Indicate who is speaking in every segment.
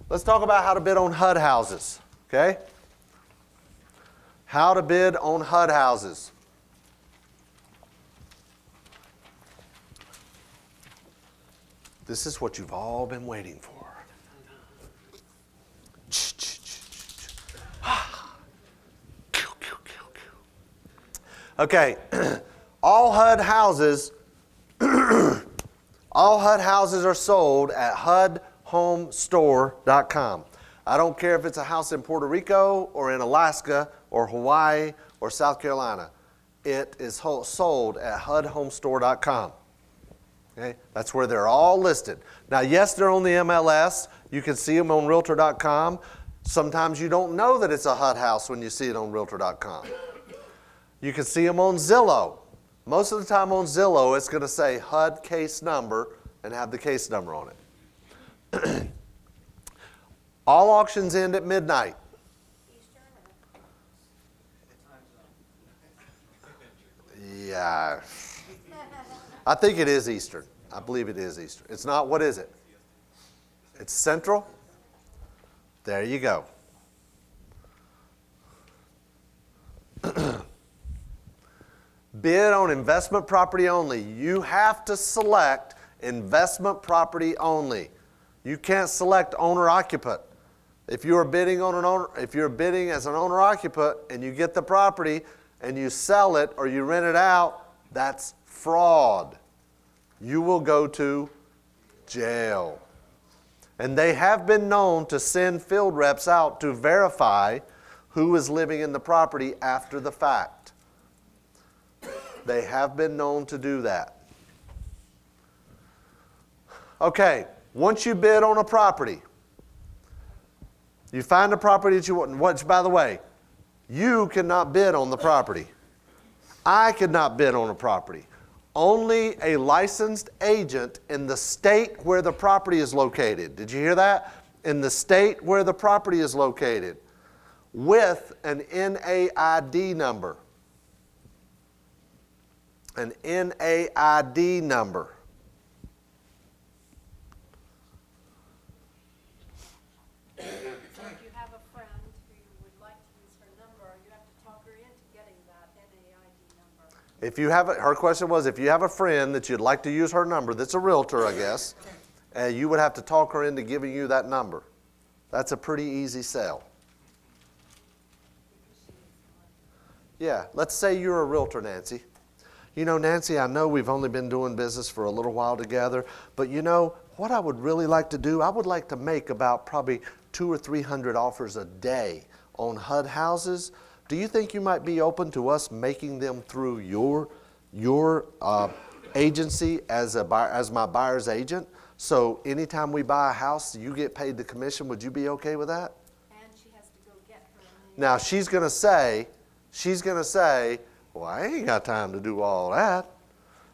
Speaker 1: Let's talk about how to bid on HUD houses, okay? How to bid on HUD houses. This is what you've all been waiting for. Okay, all HUD houses are sold at HUDHomestore.com. I don't care if it's a house in Puerto Rico or in Alaska or Hawaii or South Carolina. It is sold at HUDHomestore.com. Okay? That's where they're all listed. Now, yes, they're on the MLS. You can see them on Realtor.com. Sometimes you don't know that it's a HUD house when you see it on Realtor.com. You can see them on Zillow. Most of the time on Zillow, it's going to say HUD case number and have the case number on it. All auctions end at midnight. Yeah. I think it is Eastern. I believe it is Eastern. It's not, what is it? It's Central? There you go. Bid on investment property only. You have to select investment property only. You can't select owner-occupant. If you're bidding as an owner-occupant and you get the property and you sell it or you rent it out, that's fraud. You will go to jail. And they have been known to send field reps out to verify who is living in the property after the fact. They have been known to do that. Okay, once you bid on a property, you find a property that you want, which, by the way, you cannot bid on the property. I could not bid on a property. Only a licensed agent in the state where the property is located. Did you hear that? In the state where the property is located, with an NAID number. An NAID number.
Speaker 2: If you have a friend who would like to use her number, you have to talk her into getting that NAID number.
Speaker 1: If you have her question was, if you have a friend that you'd like to use her number, that's a realtor, I guess, you would have to talk her into giving you that number. That's a pretty easy sell. Yeah, let's say you're a realtor, Nancy. You know, Nancy, I know we've only been doing business for a little while together, but you know, what I would really like to do, I would like to make about probably 200 or 300 offers a day on HUD houses. Do you think you might be open to us making them through your agency as my buyer's agent? So anytime we buy a house, you get paid the commission. Would you be okay with that?
Speaker 2: And she has to go get her name.
Speaker 1: Now she's going to say, well, I ain't got time to do all that.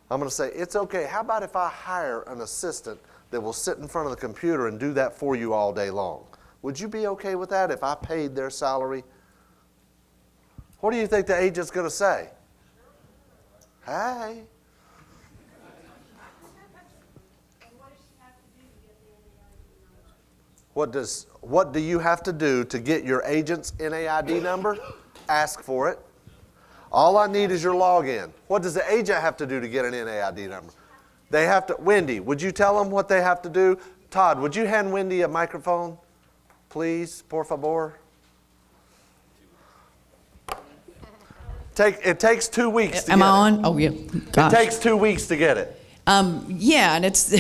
Speaker 1: I'm going to say, it's okay. How about if I hire an assistant that will sit in front of the computer and do that for you all day long? Would you be okay with that if I paid their salary? What do you think the agent's going to say? Hey. What do you have to do to get your agent's NAID number? Ask for it. All I need is your login. What does the agent have to do to get an NAID number? They have to, Wendy, would you tell them what they have to do? Todd, would you hand Wendy a microphone? Please, por favor. It takes 2 weeks to get it.
Speaker 3: Am I on? Oh, yeah. Gosh.
Speaker 1: It takes 2 weeks to get it.
Speaker 3: Yeah, and it's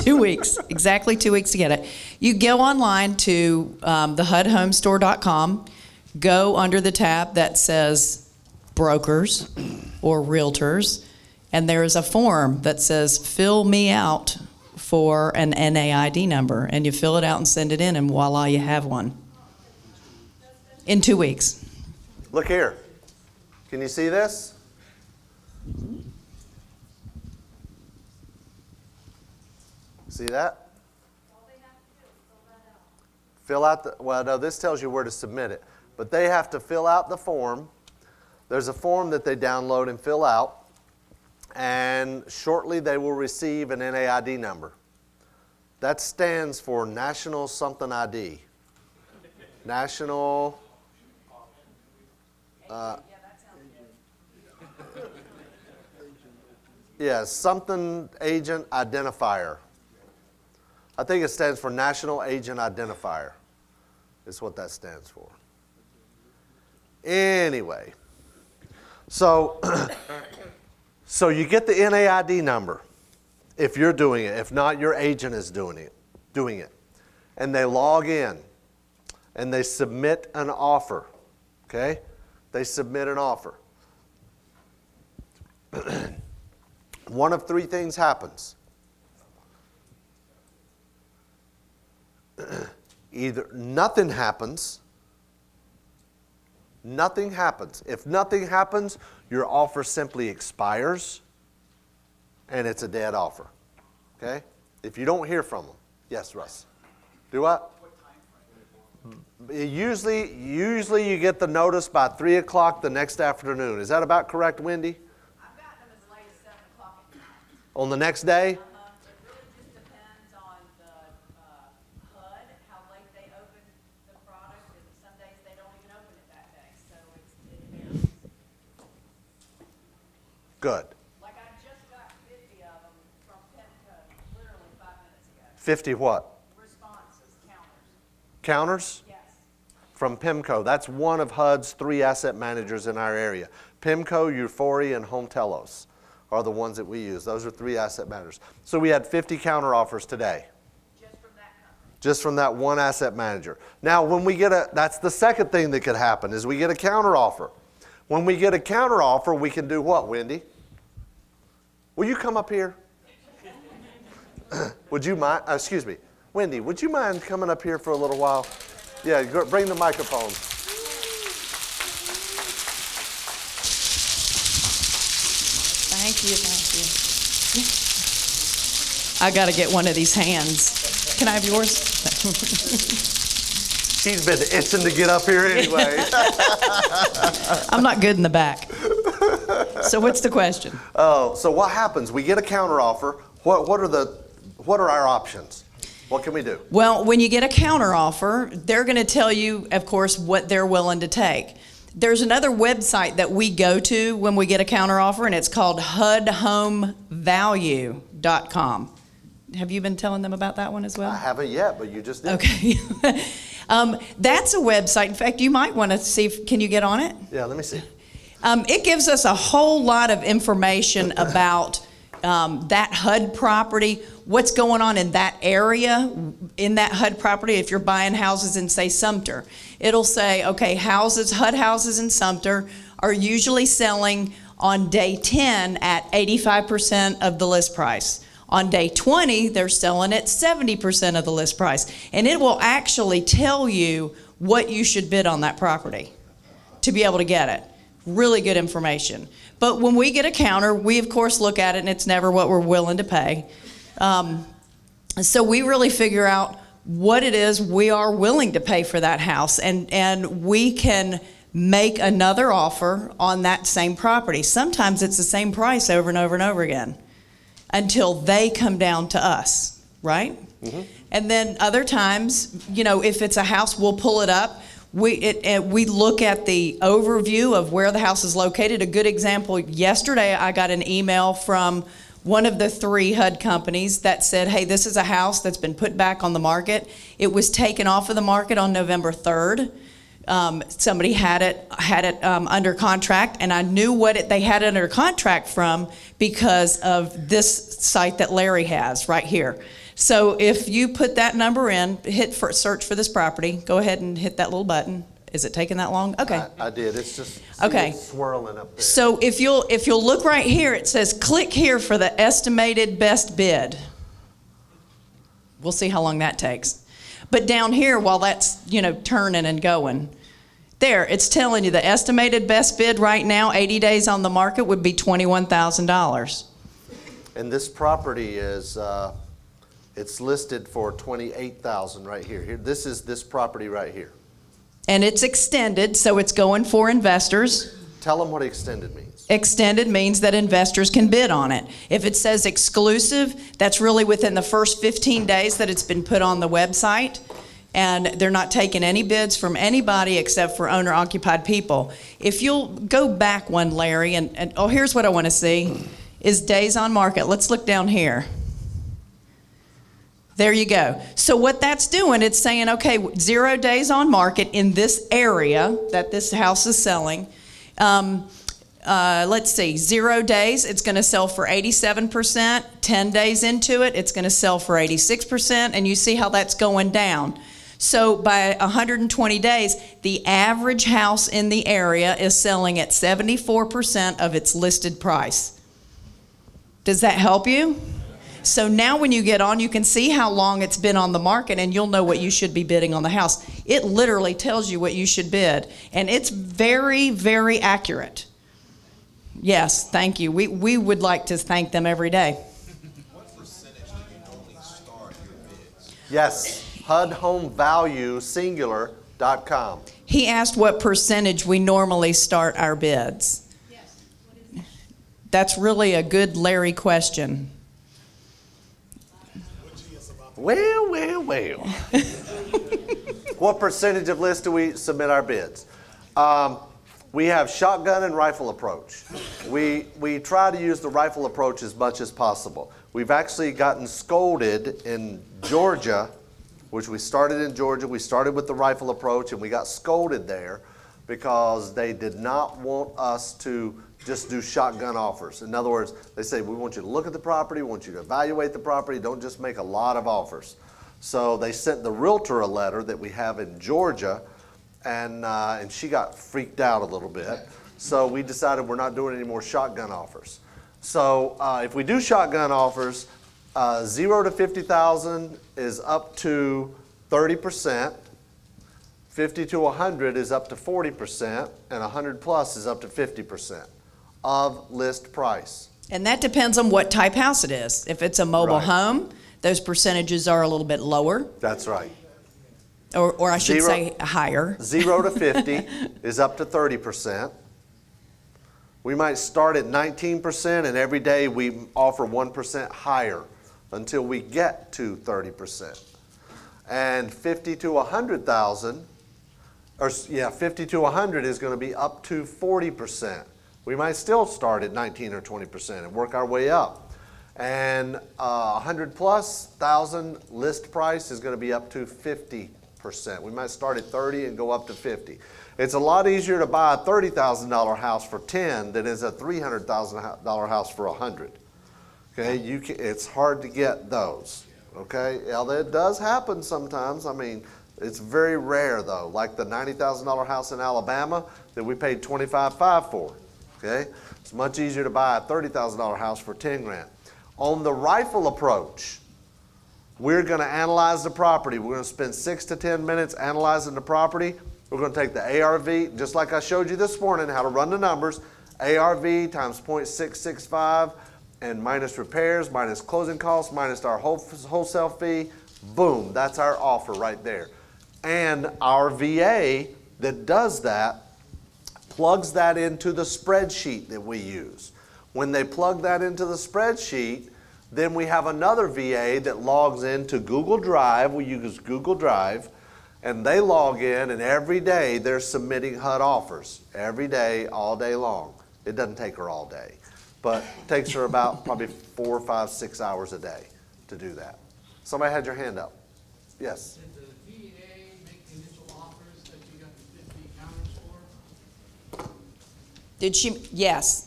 Speaker 3: 2 weeks, exactly 2 weeks to get it. You go online to the HUDHomestore.com, go under the tab that says brokers or realtors, and there is a form that says fill me out for an NAID number, and you fill it out and send it in, and voila, you have one. In 2 weeks.
Speaker 1: Look here. Can you see this? See that?
Speaker 2: All they have to do is fill that out.
Speaker 1: Fill out well, no, this tells you where to submit it. But they have to fill out the form. There's a form that they download and fill out. And shortly they will receive an NAID number. That stands for National Something ID. National. Yeah, something agent identifier. I think it stands for National Agent Identifier. Is what that stands for. Anyway, so so you get the NAID number if you're doing it. If not, your agent is doing it. And they log in and they submit an offer. Okay? They submit an offer. One of three things happens. Either nothing happens. Nothing happens. If nothing happens, your offer simply expires and it's a dead offer. Okay? If you don't hear from them. Yes, Russ. Do what? Usually you get the notice by 3 o'clock the next afternoon. Is that about correct, Wendy?
Speaker 2: I've gotten them as late as 7 o'clock at night.
Speaker 1: On the next day?
Speaker 2: It really just depends on the HUD, how late they open the product, and some days they don't even open it that day, so it varies.
Speaker 1: Good.
Speaker 2: Like I just got 50 of them from Pimco literally 5 minutes ago.
Speaker 1: 50 what?
Speaker 2: Responses, counters.
Speaker 1: Counters?
Speaker 2: Yes.
Speaker 1: From PIMCO. That's one of HUD's 3 asset managers in our area. PIMCO, Euphoria, and Home Telos are the ones that we use. Those are 3 asset managers. So we had 50 counter offers today.
Speaker 2: Just from that company.
Speaker 1: Just from that one asset manager. Now, when we get that's the second thing that could happen is we get a counter offer. When we get a counter offer, we can do what, Wendy? Will you come up here? Would you mind? Excuse me. Wendy, would you mind coming up here for a little while? Yeah, bring the microphone.
Speaker 3: Thank you. I got to get one of these hands. Can I have yours?
Speaker 1: She's been itching to get up here anyway.
Speaker 3: I'm not good in the back. So what's the question?
Speaker 1: Oh, so what happens? We get a counter offer. What are our options? What can we do?
Speaker 3: Well, when you get a counter offer, they're going to tell you, of course, what they're willing to take. There's another website that we go to when we get a counter offer, and it's called HUDHomeValue.com. Have you been telling them about that one as well?
Speaker 1: I haven't yet, but you just did.
Speaker 3: Okay. That's a website. In fact, you might want to see can you get on it?
Speaker 1: Yeah, let me see.
Speaker 3: It gives us a whole lot of information about that HUD property, what's going on in that area, in that HUD property. If you're buying houses in, say, Sumter, it'll say, okay, HUD houses in Sumter are usually selling on day 10 at 85% of the list price. On day 20, they're selling at 70% of the list price. And it will actually tell you what you should bid on that property to be able to get it. Really good information. But when we get a counter, we of course look at it and it's never what we're willing to pay. So we really figure out what it is we are willing to pay for that house, and we can make another offer on that same property. Sometimes it's the same price over and over and over again until they come down to us, right? Mm-hmm. And then other times, if it's a house, we'll pull it up. We look at the overview of where the house is located. A good example, yesterday I got an email from one of the 3 HUD companies that said, hey, this is a house that's been put back on the market. It was taken off of the market on November 3rd. Somebody had it under contract, and I knew what they had it under contract from because of this site that Larry has right here. So if you put that number in, search for this property, go ahead and hit that little button. Is it taking that long? Okay.
Speaker 1: I did. It's just
Speaker 3: okay.
Speaker 1: It's swirling up there.
Speaker 3: So if you'll look right here, it says click here for the estimated best bid. We'll see how long that takes. But down here, while that's turning and going, there it's telling you the estimated best bid right now, 80 days on the market, would be $21,000.
Speaker 1: And this property is it's listed for $28,000 right here. This is this property right here.
Speaker 3: And it's extended, so it's going for investors.
Speaker 1: Tell them what extended means.
Speaker 3: Extended means that investors can bid on it. If it says exclusive, that's really within the first 15 days that it's been put on the website, and they're not taking any bids from anybody except for owner-occupied people. If you'll go back one, Larry, and oh, here's what I want to see, is days on market. Let's look down here. There you go. So what that's doing, it's saying, okay, 0 days on market in this area that this house is selling. Let's see, 0 days, it's going to sell for 87%. 10 days into it, it's going to sell for 86%. And you see how that's going down. So by 120 days, the average house in the area is selling at 74% of its listed price. Does that help you? So now when you get on, you can see how long it's been on the market, and you'll know what you should be bidding on the house. It literally tells you what you should bid, and it's very, very accurate. Yes, thank you. We would like to thank them every day.
Speaker 4: What percentage do you normally start your bids?
Speaker 1: Yes, HUDHomeValue.com.
Speaker 3: He asked what percentage we normally start our bids.
Speaker 2: Yes, what is it?
Speaker 3: That's really a good Larry question.
Speaker 1: Well. What percentage of lists do we submit our bids? We have shotgun and rifle approach. We try to use the rifle approach as much as possible. We've actually gotten scolded in Georgia, which we started in Georgia. We started with the rifle approach, and we got scolded there because they did not want us to just do shotgun offers. In other words, they say, we want you to look at the property, we want you to evaluate the property, don't just make a lot of offers. So they sent the realtor a letter that we have in Georgia, and she got freaked out a little bit. So we decided we're not doing any more shotgun offers. So if we do shotgun offers, 0 to 50,000 is up to 30%. 50 to 100 is up to 40%, and 100 plus is up to 50% of list price.
Speaker 3: And that depends on what type house it is. If it's a mobile
Speaker 1: Right.
Speaker 3: home, those percentages are a little bit lower,
Speaker 1: That's right.
Speaker 3: or I should
Speaker 1: Zero-
Speaker 3: say higher.
Speaker 1: 0 to 50 is up to 30%. We might start at 19%, and every day we offer 1% higher until we get to 30%. And 50 to 100,000, 50 to 100 is going to be up to 40%. We might still start at 19 or 20% and work our way up. And 100 plus thousand list price is going to be up to 50%. We might start at 30 and go up to 50. It's a lot easier to buy a $30,000 house for 10 than it is a $300,000 house for 100. Okay, it's hard to get those. Okay, now that does happen sometimes. I mean, it's very rare though. Like the $90,000 house in Alabama that we paid $25,500 for. Okay, it's much easier to buy a $30,000 house for 10 grand. On the rifle approach, we're going to analyze the property. We're going to spend 6 to 10 minutes analyzing the property. We're going to take the ARV, just like I showed you this morning, how to run the numbers. ARV times 0.665 and minus repairs, minus closing costs, minus our wholesale fee. Boom, that's our offer right there. And our VA that does that plugs that into the spreadsheet that we use. When they plug that into the spreadsheet, then we have another VA that logs into Google Drive. We use Google Drive, and they log in, and every day they're submitting HUD offers. Every day, all day long. It doesn't take her all day, but it takes her about probably 4, 5, 6 hours a day to do that. Somebody had your hand up. Yes.
Speaker 5: Did the VA make the initial offers that you got the 50 counters for?
Speaker 3: Did she? Yes.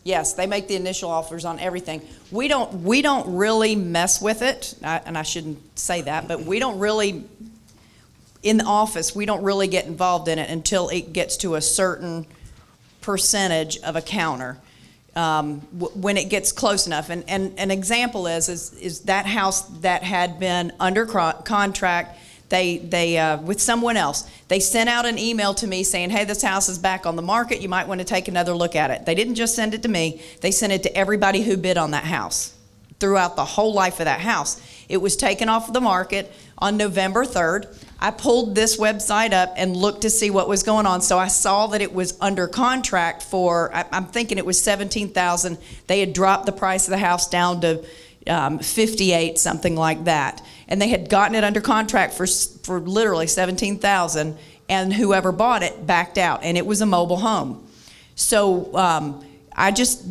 Speaker 3: Yes, they make the initial offers on everything. We don't really mess with it, and I shouldn't say that, but we don't really, in the office, we don't really get involved in it until it gets to a certain percentage of a counter. When it gets close enough, and an example is that house that had been under contract. They with someone else, they sent out an email to me saying, hey, this house is back on the market. You might want to take another look at it. They didn't just send it to me. They sent it to everybody who bid on that house throughout the whole life of that house. It was taken off the market on November 3rd. I pulled this website up and looked to see what was going on. So I saw that it was under contract for, I'm thinking it was $17,000. They had dropped the price of the house down to 58, something like that. And they had gotten it under contract for literally $17,000, and whoever bought it backed out, and it was a mobile home. So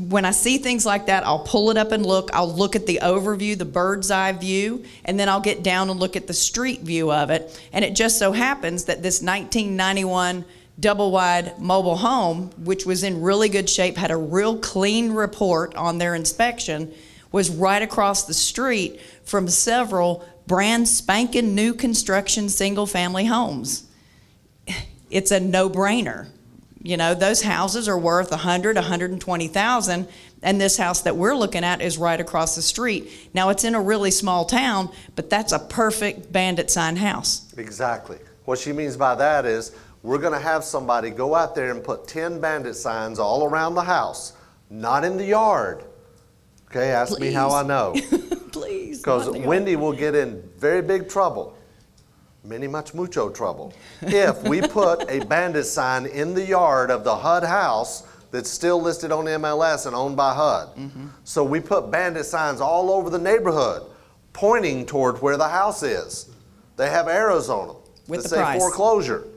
Speaker 3: when I see things like that, I'll pull it up and look. I'll look at the overview, the bird's eye view, and then I'll get down and look at the street view of it. And it just so happens that this 1991 double-wide mobile home, which was in really good shape, had a real clean report on their inspection, was right across the street from several brand spanking new construction single-family homes. It's a no-brainer. You know, those houses are worth $100,000, $120,000, and this house that we're looking at is right across the street. Now, it's in a really small town, but that's a perfect bandit sign house.
Speaker 1: Exactly. What she means by that is we're going to have somebody go out there and put 10 bandit signs all around the house, not in the yard. Okay, ask me how I know.
Speaker 3: Please.
Speaker 1: Because Wendy will get in very big trouble, mucho trouble, if we put a bandit sign in the yard of the HUD house that's still listed on the MLS and owned by HUD. Mm-hmm. So we put bandit signs all over the neighborhood, pointing toward where the house is. They have arrows on them
Speaker 3: With
Speaker 1: that
Speaker 3: the
Speaker 1: say
Speaker 3: price.
Speaker 1: foreclosure,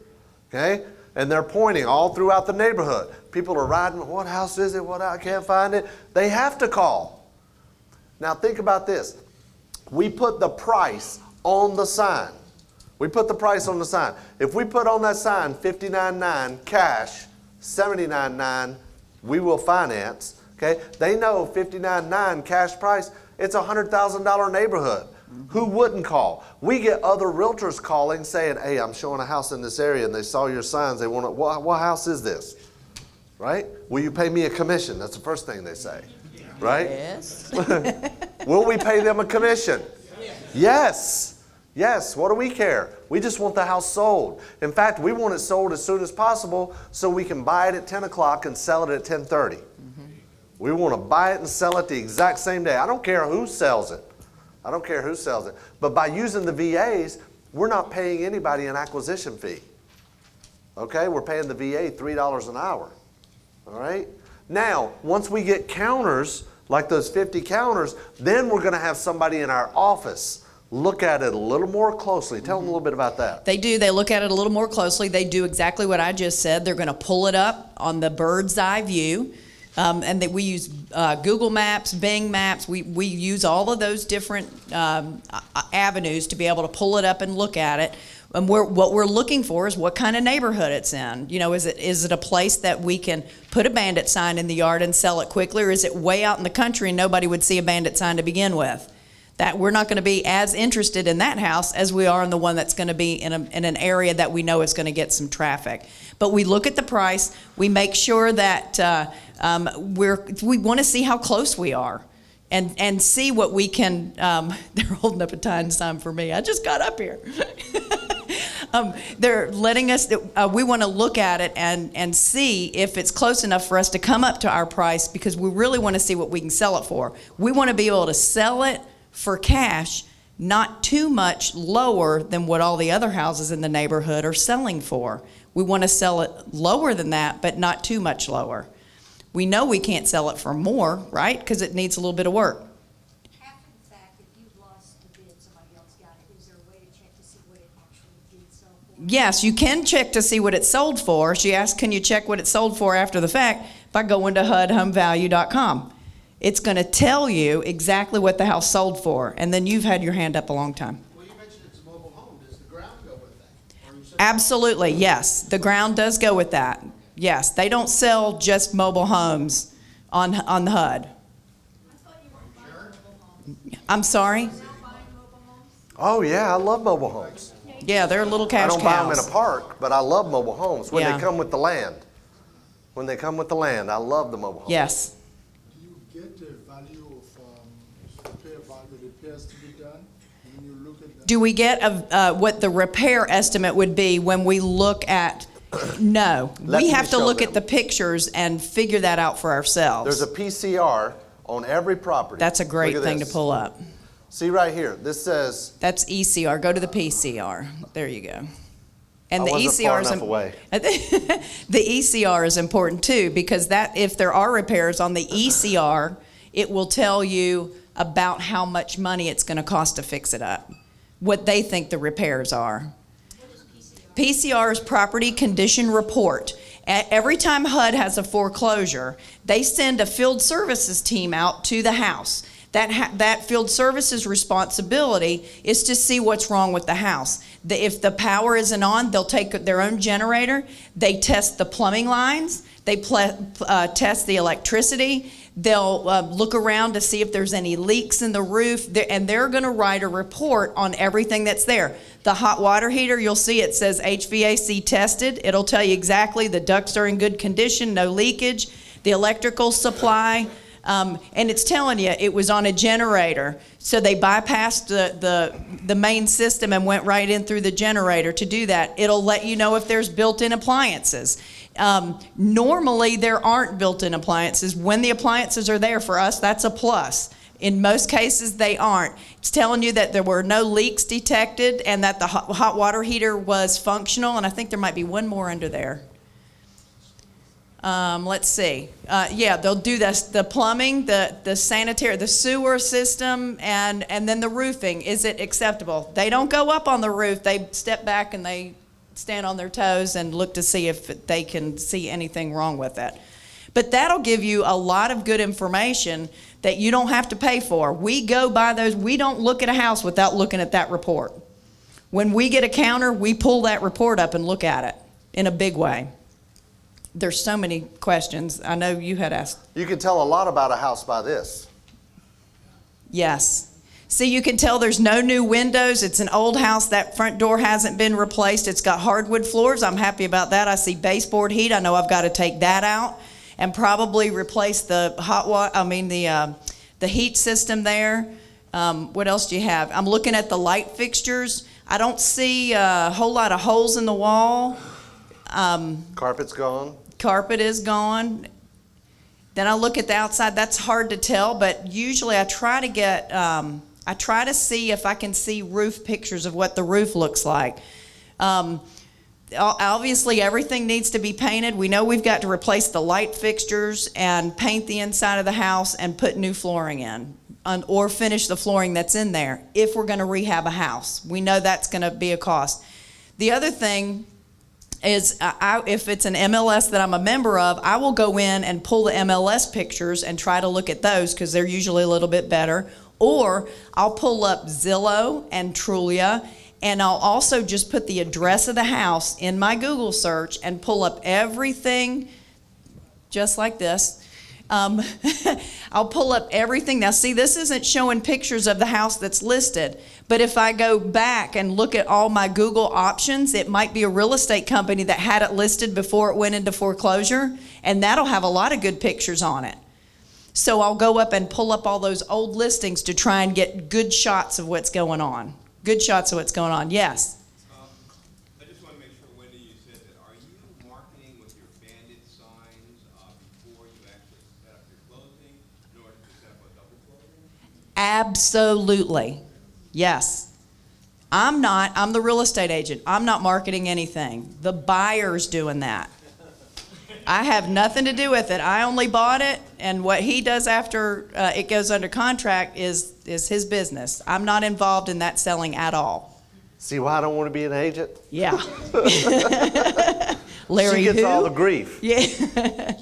Speaker 1: okay? And they're pointing all throughout the neighborhood. People are riding, what house is it? What, I can't find it. They have to call. Now think about this. We put the price on the sign. We put the price on the sign. If we put on that sign $59,900 cash, $79,900 we will finance, okay? They know $59,900 cash price, it's a $100,000 neighborhood. Who wouldn't call? We get other realtors calling saying, hey, I'm showing a house in this area and they saw your signs, they want to, what house is this? Right? Will you pay me a commission? That's the first thing they say, right?
Speaker 3: Yes.
Speaker 1: Will we pay them a commission? Yes. Yes, what do we care? We just want the house sold. In fact, we want it sold as soon as possible so we can buy it at 10 o'clock and sell it at 10:30. Mm-hmm. We want to buy it and sell it the exact same day. I don't care who sells it. I don't care who sells it. But by using the VAs, we're not paying anybody an acquisition fee. Okay, we're paying the VA $3 an hour. All right? Now, once we get counters, like those 50 counters, then we're going to have somebody in our office look at it a little more closely. Tell them a little bit about that.
Speaker 3: They do. They look at it a little more closely. They do exactly what I just said. They're going to pull it up on the bird's eye view. And that we use Google Maps, Bing Maps. We use all of those different avenues to be able to pull it up and look at it. And what we're looking for is what kind of neighborhood it's in. You know, is it a place that we can put a bandit sign in the yard and sell it quickly, or is it way out in the country and nobody would see a bandit sign to begin with? That we're not going to be as interested in that house as we are in the one that's going to be in an area that we know is going to get some traffic. But we look at the price. We make sure that we want to see how close we are, and see what we can. They're holding up a time sign for me. I just got up here. They're letting us. We want to look at it and see if it's close enough for us to come up to our price, because we really want to see what we can sell it for. We want to be able to sell it for cash, not too much lower than what all the other houses in the neighborhood are selling for. We want to sell it lower than that, but not too much lower. We know we can't sell it for more, right? Because it needs a little bit of work.
Speaker 6: After the fact, if you've lost the bid, somebody else got it, is there a way to check to see what it actually did sell for?
Speaker 3: Yes, you can check to see what it sold for. She asked, can you check what it sold for after the fact by going to HUDHomeValue.com. It's going to tell you exactly what the house sold for, and then you've had your hand up a long time.
Speaker 5: Well, you mentioned it's a mobile home. Does the ground go with that? Or you said
Speaker 3: Absolutely, yes. The ground does go with that. Yes, they don't sell just mobile homes on the HUD.
Speaker 2: I thought you weren't buying mobile homes.
Speaker 3: I'm sorry?
Speaker 2: You're not buying mobile homes?
Speaker 1: Oh yeah, I love mobile homes.
Speaker 3: Yeah, they're little
Speaker 1: I
Speaker 3: cash
Speaker 1: don't buy them in
Speaker 3: cows.
Speaker 1: a park, but I love mobile homes when
Speaker 3: Yeah.
Speaker 1: they come with the land. When they come with the land, I love the mobile homes.
Speaker 3: Yes.
Speaker 7: Do you get the value of repairs to be done when you look at that?
Speaker 3: Do we get what the repair estimate would be when we look at? No,
Speaker 1: Let
Speaker 3: we
Speaker 1: me
Speaker 3: have to
Speaker 1: show
Speaker 3: look
Speaker 1: them.
Speaker 3: at the pictures and figure that out for ourselves.
Speaker 1: There's a PCR on every property.
Speaker 3: That's a great
Speaker 1: Look at
Speaker 3: thing to
Speaker 1: this.
Speaker 3: pull up.
Speaker 1: See right here, this says,
Speaker 3: That's ECR. Go to the PCR. There you go. And
Speaker 1: I
Speaker 3: the
Speaker 1: wasn't
Speaker 3: ECR
Speaker 1: far
Speaker 3: is
Speaker 1: enough away.
Speaker 3: the ECR is important too, because that if there are repairs on the ECR, it will tell you about how much money it's going to cost to fix it up, what they think the repairs are. PCR is Property Condition Report. Every time HUD has a foreclosure, they send a field services team out to the house. That field services responsibility is to see what's wrong with the house. If the power isn't on, they'll take their own generator. They test the plumbing lines. They test the electricity. They'll look around to see if there's any leaks in the roof, and they're going to write a report on everything that's there. The hot water heater, you'll see it says HVAC tested. It'll tell you exactly the ducts are in good condition, no leakage. The electrical supply, and it's telling you it was on a generator. So they bypassed the main system and went right in through the generator to do that. It'll let you know if there's built-in appliances. Normally, there aren't built-in appliances. When the appliances are there for us, that's a plus. In most cases, they aren't. It's telling you that there were no leaks detected and that the hot water heater was functional, and I think there might be one more under there. Let's see. Yeah, they'll do this, the plumbing, the sanitary, the sewer system, and then the roofing. Is it acceptable? They don't go up on the roof. They step back and they stand on their toes and look to see if they can see anything wrong with it. But that'll give you a lot of good information that you don't have to pay for. We go by those. We don't look at a house without looking at that report. When we get a counter, we pull that report up and look at it in a big way. There's so many questions. I know you had asked.
Speaker 1: you can tell a lot about a house by this.
Speaker 3: Yes. See, you can tell there's no new windows. It's an old house. That front door hasn't been replaced. It's got hardwood floors. I'm happy about that. I see baseboard heat. I know I've got to take that out and probably replace the the heat system there. What else do you have? I'm looking at the light fixtures. I don't see a whole lot of holes in the wall.
Speaker 1: Carpet's gone.
Speaker 3: Carpet is gone. Then I look at the outside. That's hard to tell, but usually I try to get, I try to see if I can see roof pictures of what the roof looks like. Obviously, everything needs to be painted. We know we've got to replace the light fixtures and paint the inside of the house and put new flooring in, or finish the flooring that's in there if we're going to rehab a house. We know that's going to be a cost. The other thing is if it's an MLS that I'm a member of, I will go in and pull the MLS pictures and try to look at those because they're usually a little bit better. Or I'll pull up Zillow and Trulia, and I'll also just put the address of the house in my Google search and pull up everything just like this. I'll pull up everything. Now, see, this isn't showing pictures of the house that's listed, but if I go back and look at all my Google options, it might be a real estate company that had it listed before it went into foreclosure, and that'll have a lot of good pictures on it. So I'll go up and pull up all those old listings to try and get good shots of what's going on. Good shots of what's going on. Yes?
Speaker 4: I just want to make sure, Wendy, you said that, are you marketing with your bandit signs before you actually set up your closing in order to set up a double closing?
Speaker 3: Absolutely. Yes. I'm the real estate agent. I'm not marketing anything. The buyer's doing that. I have nothing to do with it. I only bought it, and what he does after it goes under contract is his business. I'm not involved in that selling at all.
Speaker 1: See why I don't want to be an agent?
Speaker 3: Yeah. Larry
Speaker 1: she gets
Speaker 3: who?
Speaker 1: all the grief.
Speaker 3: Yeah.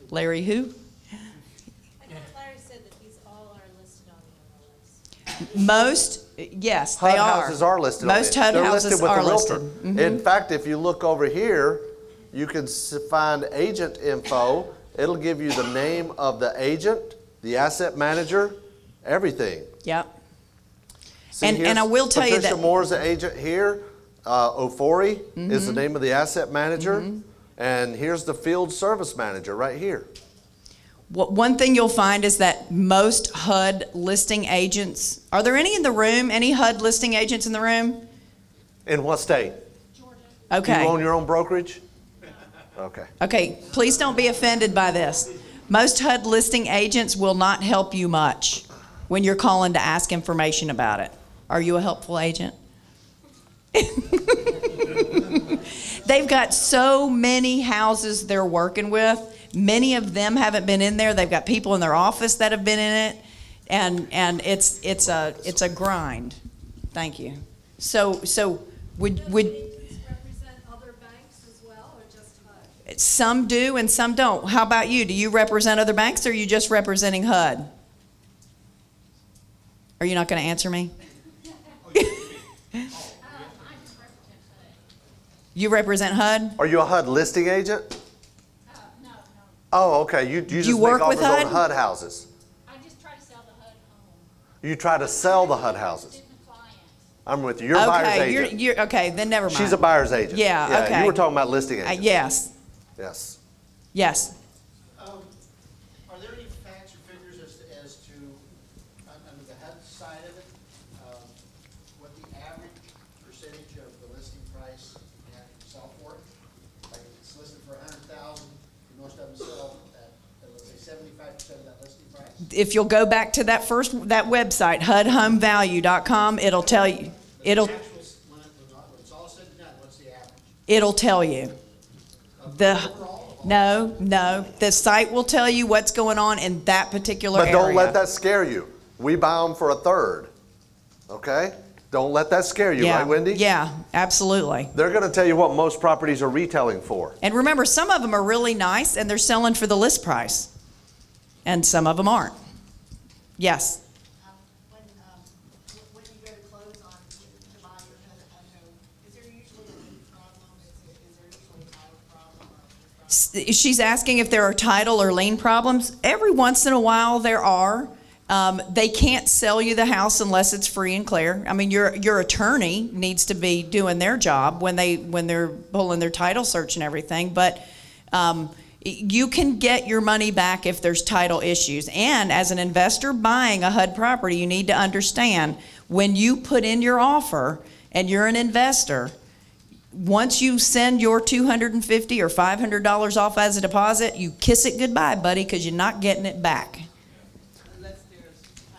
Speaker 3: Larry who?
Speaker 6: I know Larry said that these all are listed on the MLS.
Speaker 3: Most, yes,
Speaker 1: HUD
Speaker 3: they are.
Speaker 1: houses are listed
Speaker 3: Most
Speaker 1: on
Speaker 3: HUD
Speaker 1: They're
Speaker 3: houses
Speaker 1: listed with
Speaker 3: are
Speaker 1: the realtor.
Speaker 3: listed. Mhm.
Speaker 1: In fact, if you look over here, you can find agent info. It'll give you the name of the agent, the asset manager, everything.
Speaker 3: Yep.
Speaker 1: See,
Speaker 3: And
Speaker 1: here's
Speaker 3: I will tell you
Speaker 1: Patricia
Speaker 3: that-
Speaker 1: Moore's the agent here. Ofori is the name of the asset manager. And here's the field service manager right here.
Speaker 3: One thing you'll find is that most HUD listing agents, are there any in the room? Any HUD listing agents in the room?
Speaker 1: In what state?
Speaker 6: Georgia.
Speaker 3: Okay.
Speaker 1: You own your own brokerage? Okay.
Speaker 3: Okay, please don't be offended by this. Most HUD listing agents will not help you much. when you're calling to ask information about it. Are you a helpful agent? They've got so many houses they're working with. Many of them haven't been in there. They've got people in their office that have been in it, and it's a grind. Thank you. So would
Speaker 6: Represent other banks as well, or just HUD?
Speaker 3: some do and some don't? How about you? Do you represent other banks, or are you just representing HUD? Are you not going to answer me? You represent HUD?
Speaker 1: Are you a HUD listing agent?
Speaker 6: No.
Speaker 1: Oh, okay. You just make
Speaker 3: work with
Speaker 1: offers on
Speaker 3: HUD?
Speaker 1: HUD houses.
Speaker 6: I just try to sell the HUD home.
Speaker 1: You try to sell the HUD houses.
Speaker 6: Different clients.
Speaker 1: I'm with you. You're a buyer's
Speaker 3: Okay,
Speaker 1: agent.
Speaker 3: you're okay. Then never mind.
Speaker 1: She's a buyer's agent.
Speaker 3: Yeah, okay.
Speaker 1: You were talking about listing agents.
Speaker 3: Yes,
Speaker 1: Yes.
Speaker 3: yes.
Speaker 8: Are there any facts or figures as to, under the HUD side of it, what the average percentage of the listing price can sell for? Like if it's listed for $100,000, most of them sell at, let's say, 75% of that listing price?
Speaker 3: If you'll go back to that website, HUDHomeValue.com, it'll tell you. It'll
Speaker 8: The actual, when it's all said and done, what's the average?
Speaker 3: it'll tell you. No. The site will tell you what's going on in that particular
Speaker 1: But
Speaker 3: area.
Speaker 1: don't let that scare you. We buy them for a third. Okay? Don't let that scare you,
Speaker 3: Yeah,
Speaker 1: right, Wendy?
Speaker 3: yeah, absolutely.
Speaker 1: They're going to tell you what most properties are retailing for.
Speaker 3: And remember, some of them are really nice and they're selling for the list price, and some of them aren't. Yes.
Speaker 6: When you go to close on, to buy your home, is there usually a lien problem? Is there usually a title problem or?
Speaker 3: She's asking if there are title or lien problems. Every once in a while there are. They can't sell you the house unless it's free and clear. I mean, your attorney needs to be doing their job when they're pulling their title search and everything. But you can get your money back if there's title issues. And as an investor buying a HUD property, you need to understand when you put in your offer and you're an investor, once you send your $250 or $500 off as a deposit, you kiss it goodbye, buddy, because you're not getting it back.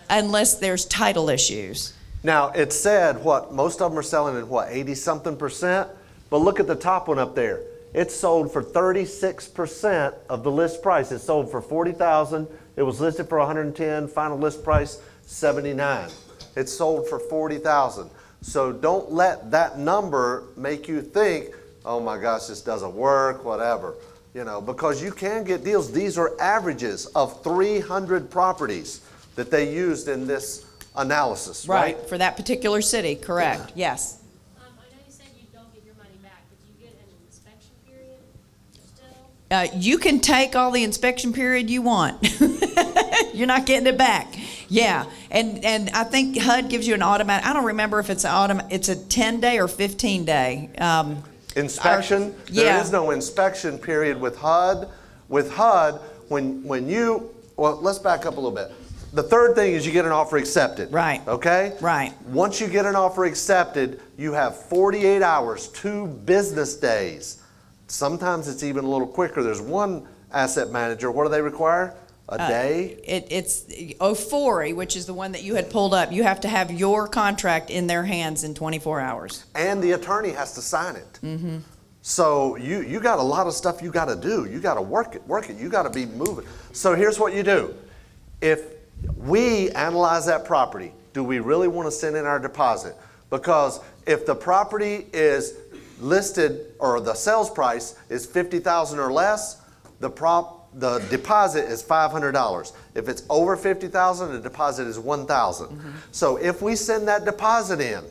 Speaker 3: Unless there's title issues.
Speaker 1: Now, it said what most of them are selling at what, 80-something%? But look at the top one up there. It's sold for 36% of the list price. It's sold for $40,000. It was listed for $110,000. Final list price $79,000. It's sold for $40,000. So don't let that number make you think, oh my gosh, this doesn't work, whatever. You know, because you can get deals. These are averages of 300 properties that they used in this analysis, right?
Speaker 3: For that particular city, correct, yes.
Speaker 9: I know you said you don't get your money back, but do you get an inspection period still?
Speaker 3: You can take all the inspection period you want. You're not getting it back. Yeah, and I think HUD gives you an automatic, I don't remember if it's it's a 10-day or 15-day.
Speaker 1: Inspection, there
Speaker 3: yeah.
Speaker 1: is no inspection period with HUD. With HUD, when you, well, let's back up a little bit. The third thing is you get an offer accepted.
Speaker 3: Right.
Speaker 1: Okay?
Speaker 3: Right.
Speaker 1: Once you get an offer accepted, you have 48 hours, 2 business days. Sometimes it's even a little quicker. There's one asset manager, what do they require? A day?
Speaker 3: It's Ofori, which is the one that you had pulled up. You have to have your contract in their hands in 24 hours.
Speaker 1: And the attorney has to sign it. Mm-hmm. So you got a lot of stuff you got to do. You got to work it. You got to be moving. So here's what you do. If we analyze that property, do we really want to send in our deposit? Because if the property is listed or the sales price is $50,000 or less, the deposit is $500. If it's over $50,000, the deposit is $1,000. Mm-hmm. So if we send that deposit in,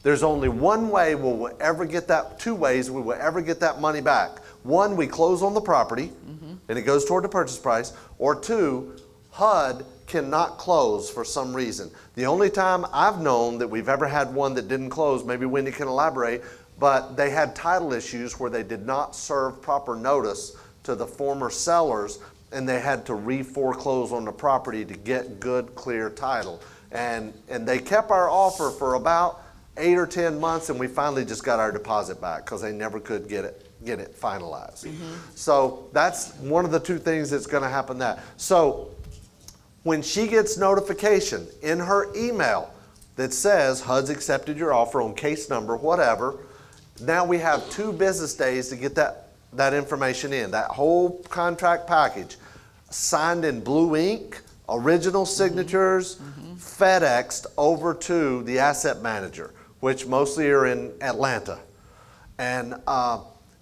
Speaker 1: there's only one way we'll ever get that, 2 ways we will ever get that money back. 1, we close on the property, mm-hmm. and it goes toward the purchase price. Or 2, HUD cannot close for some reason. The only time I've known that we've ever had one that didn't close, maybe Wendy can elaborate, but they had title issues where they did not serve proper notice to the former sellers, and they had to re-foreclose on the property to get good, clear title. And they kept our offer for about 8 or 10 months, and we finally just got our deposit back because they never could get it finalized. Mm-hmm. So that's one of the 2 things that's going to happen. So When she gets notification in her email that says HUD's accepted your offer on case number, whatever, now we have 2 business days to get that information in, that whole contract package, signed in blue ink, original signatures, FedExed over to the asset manager, which mostly are in Atlanta. And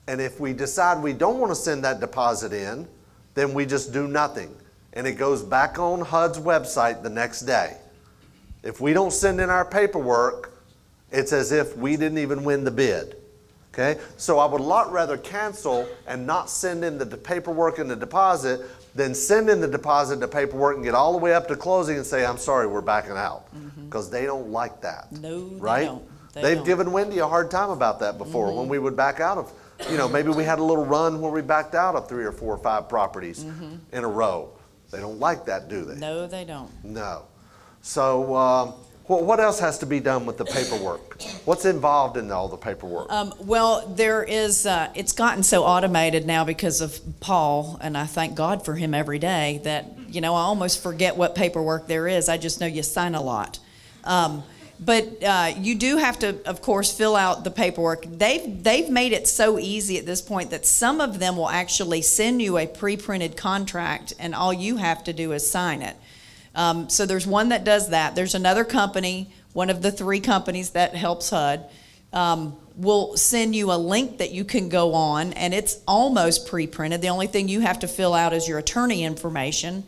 Speaker 1: if we decide we don't want to send that deposit in, then we just do nothing. And it goes back on HUD's website the next day. If we don't send in our paperwork, it's as if we didn't even win the bid. Okay? So I would a lot rather cancel and not send in the paperwork and the deposit than send in the deposit and the paperwork and get all the way up to closing and say, I'm sorry, we're backing out. Because they don't like that.
Speaker 3: No, they
Speaker 1: right?
Speaker 3: don't. They
Speaker 1: They've
Speaker 3: don't.
Speaker 1: given Wendy a hard time about that before when we would back out of, maybe we had a little run where we backed out of 3 or 4 or 5 properties in a row. They don't like that, do they?
Speaker 3: No, they don't.
Speaker 1: No. So what else has to be done with the paperwork? What's involved in all the paperwork?
Speaker 3: Well, there is, it's gotten so automated now because of Paul, and I thank God for him every day, that, I almost forget what paperwork there is. I just know you sign a lot. But you do have to, of course, fill out the paperwork. They've made it so easy at this point that some of them will actually send you a pre-printed contract, and all you have to do is sign it. So there's one that does that. There's another company, one of the 3 companies that helps HUD, will send you a link that you can go on, and it's almost pre-printed. The only thing you have to fill out is your attorney information.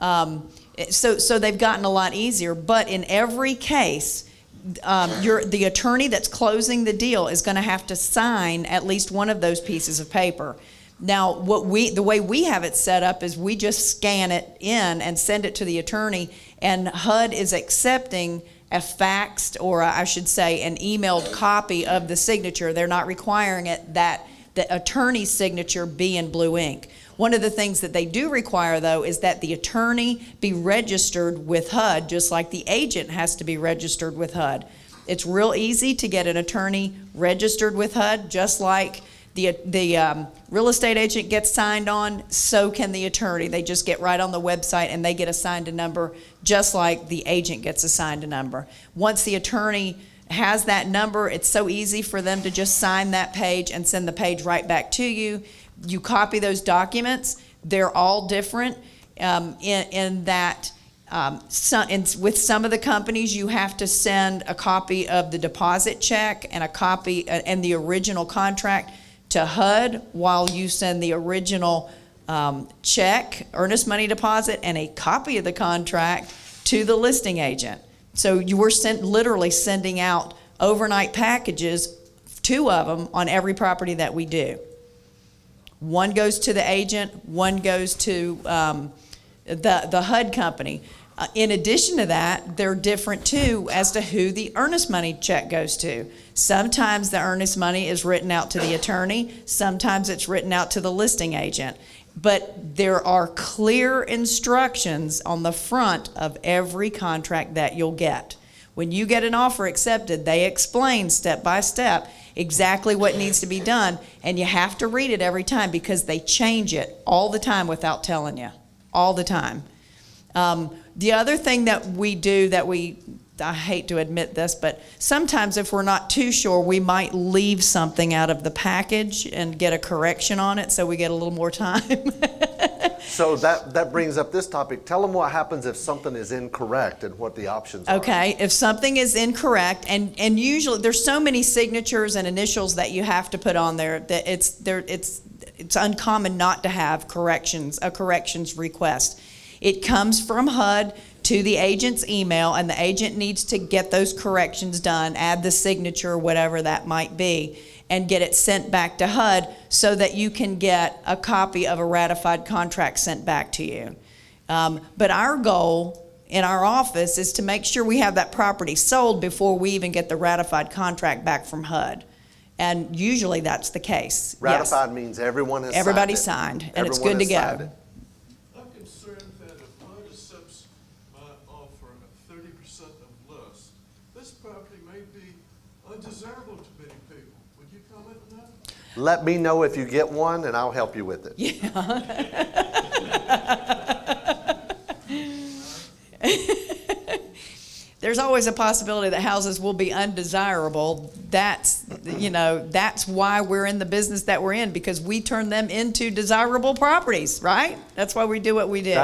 Speaker 3: So they've gotten a lot easier, but in every case, the attorney that's closing the deal is going to have to sign at least one of those pieces of paper. Now, the way we have it set up is we just scan it in and send it to the attorney, and HUD is accepting a faxed, or I should say an emailed copy of the signature. They're not requiring it that the attorney's signature be in blue ink. One of the things that they do require, though, is that the attorney be registered with HUD, just like the agent has to be registered with HUD. It's real easy to get an attorney registered with HUD, just like the real estate agent gets signed on, so can the attorney. They just get right on the website and they get assigned a number, just like the agent gets assigned a number. Once the attorney has that number, it's so easy for them to just sign that page and send the page right back to you. You copy those documents. They're all different in that with some of the companies, you have to send a copy of the deposit check and a copy and the original contract to HUD, while you send the original check, earnest money deposit, and a copy of the contract to the listing agent. So you were literally sending out overnight packages, 2 of them, on every property that we do. One goes to the agent, one goes to the HUD company. In addition to that, they're different too as to who the earnest money check goes to. Sometimes the earnest money is written out to the attorney, sometimes it's written out to the listing agent. But there are clear instructions on the front of every contract that you'll get. When you get an offer accepted, they explain step by step exactly what needs to be done, and you have to read it every time because they change it all the time without telling you, all the time. The other thing that we do I hate to admit this, but sometimes if we're not too sure, we might leave something out of the package and get a correction on it so we get a little more time.
Speaker 1: So that brings up this topic. Tell them what happens if something is incorrect and what the options are.
Speaker 3: Okay, if something is incorrect, and usually there's so many signatures and initials that you have to put on there that it's uncommon not to have a corrections request. It comes from HUD to the agent's email, and the agent needs to get those corrections done, add the signature, whatever that might be, and get it sent back to HUD so that you can get a copy of a ratified contract sent back to you. But our goal in our office is to make sure we have that property sold before we even get the ratified contract back from HUD. And usually that's the case.
Speaker 1: Ratified
Speaker 3: Yes.
Speaker 1: means everyone has
Speaker 3: Everybody
Speaker 1: signed it.
Speaker 3: signed, and it's
Speaker 1: Everyone
Speaker 3: good to
Speaker 1: has signed
Speaker 3: go.
Speaker 1: it.
Speaker 7: I'm concerned that if HUD accepts my offer at 30% of less, this property may be undesirable to many people. Would you comment on that?
Speaker 1: Let me know if you get one, and I'll help you with it.
Speaker 3: Yeah. there's always a possibility that houses will be undesirable. That's why we're in the business that we're in, because we turn them into desirable properties, right? That's why we do what we do.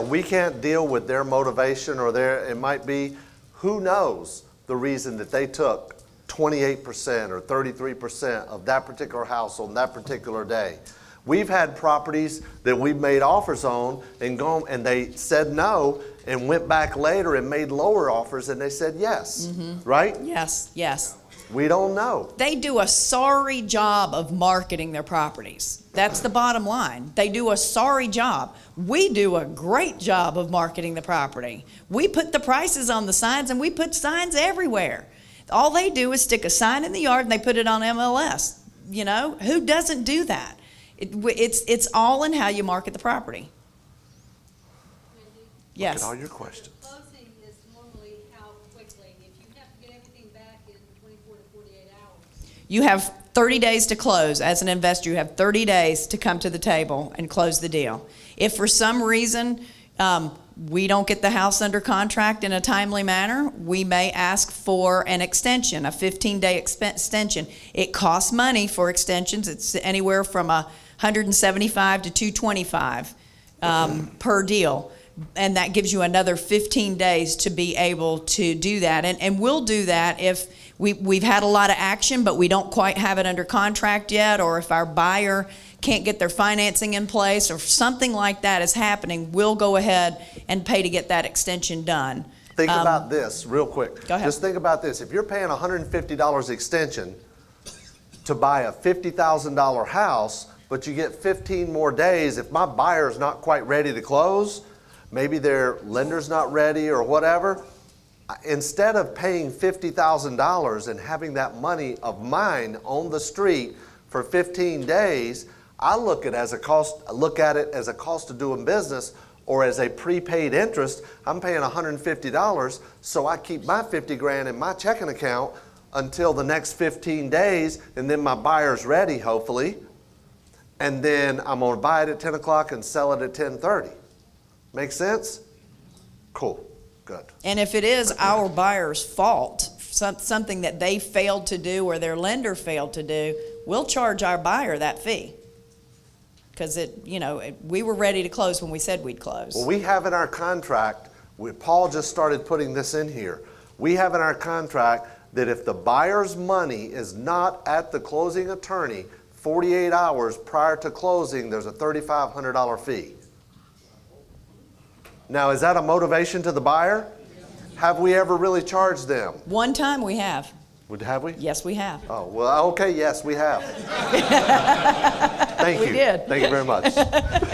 Speaker 1: We can't deal with their motivation or it might be, who knows the reason that they took 28% or 33% of that particular house on that particular day. We've had properties that we've made offers on and gone, and they said no and went back later and made lower offers and they said yes, right?
Speaker 3: Yes, yes.
Speaker 1: We don't know.
Speaker 3: They do a sorry job of marketing their properties. That's the bottom line. They do a sorry job. We do a great job of marketing the property. We put the prices on the signs, and we put signs everywhere. All they do is stick a sign in the yard and they put it on MLS. You know, who doesn't do that? It's all in how you market the property. Yes.
Speaker 1: Look at all your questions.
Speaker 10: Closing is normally how quickly? If you have to get everything back in 24 to 48 hours.
Speaker 3: You have 30 days to close. As an investor, you have 30 days to come to the table and close the deal. If for some reason we don't get the house under contract in a timely manner, we may ask for an extension, a 15-day extension. It costs money for extensions. It's anywhere from $175 to $225 per deal. And that gives you another 15 days to be able to do that. And we'll do that if we've had a lot of action, but we don't quite have it under contract yet, or if our buyer can't get their financing in place, or something like that is happening, we'll go ahead and pay to get that extension done.
Speaker 1: Think about this real quick.
Speaker 3: Go ahead.
Speaker 1: Just think about this. If you're paying $150 extension to buy a $50,000 house, but you get 15 more days, if my buyer's not quite ready to close, maybe their lender's not ready or whatever, instead of paying $50,000 and having that money of mine on the street for 15 days, I look at it as a cost of doing business, or as a prepaid interest. I'm paying $150, so I keep my 50 grand in my checking account until the next 15 days, and then my buyer's ready, hopefully, and then I'm gonna buy it at 10 o'clock and sell it at 10:30. Make sense? Cool, good.
Speaker 3: And if it is our buyer's fault, something that they failed to do or their lender failed to do, we'll charge our buyer that fee. Because we were ready to close when we said we'd close.
Speaker 1: Well, we have in our contract, Paul just started putting this in here. We have in our contract that if the buyer's money is not at the closing attorney 48 hours prior to closing, there's a $3,500 fee. Now, is that a motivation to the buyer? Have we ever really charged them?
Speaker 3: One time we have.
Speaker 1: Have we?
Speaker 3: Yes, we have.
Speaker 1: Oh, well, okay, yes, we have. Thank you.
Speaker 3: We did.
Speaker 1: Thank you very much.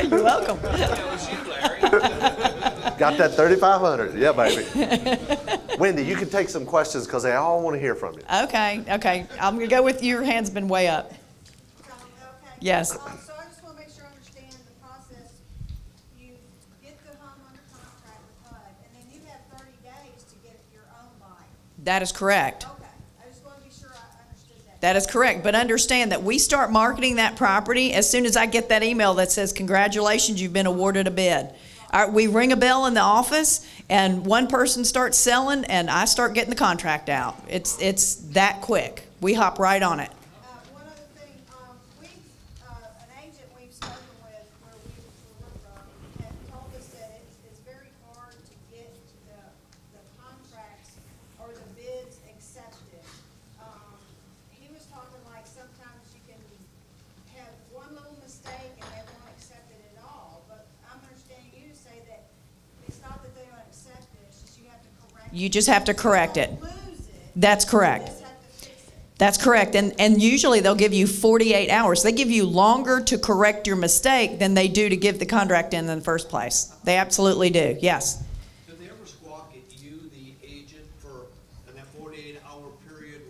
Speaker 3: You're welcome.
Speaker 1: Got that $3,500. Yeah, baby. Wendy, you can take some questions because they all want to hear from you.
Speaker 3: Okay. I'm going to go with your hand's been way up.
Speaker 6: Okay.
Speaker 3: Yes.
Speaker 6: So I just want to make sure I understand the process. You get the home under contract with HUD, and then you have 30 days to get your own buyer.
Speaker 3: That is correct.
Speaker 6: Okay. I just want to be sure I understood that.
Speaker 3: That is correct. But understand that we start marketing that property as soon as I get that email that says, congratulations, you've been awarded a bid. All right, we ring a bell in the office, and one person starts selling, and I start getting the contract out. It's that quick. We hop right on it.
Speaker 6: One other thing, an agent we've spoken with where we're from had told us that it's very hard to get the contracts or the bids accepted. He was talking like sometimes you can have one little mistake and they won't accept it at all, but I'm understanding you to say that it's not that they don't accept it, it's just you have to correct it.
Speaker 3: You just have to correct it.
Speaker 6: Lose it.
Speaker 3: That's correct.
Speaker 6: You just have to fix it.
Speaker 3: That's correct. And usually they'll give you 48 hours. They give you longer to correct your mistake than they do to give the contract in the first place. They absolutely do, yes.
Speaker 11: Do they ever squawk at you, the agent, for in that 48-hour period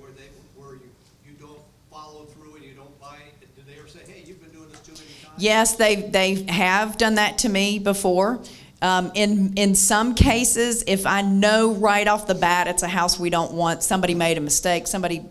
Speaker 11: where you don't follow through and you don't buy it? Do they ever say, hey, you've been doing this too many times?
Speaker 3: Yes, they have done that to me before. In some cases, if I know right off the bat it's a house we don't want, somebody made a mistake, somebody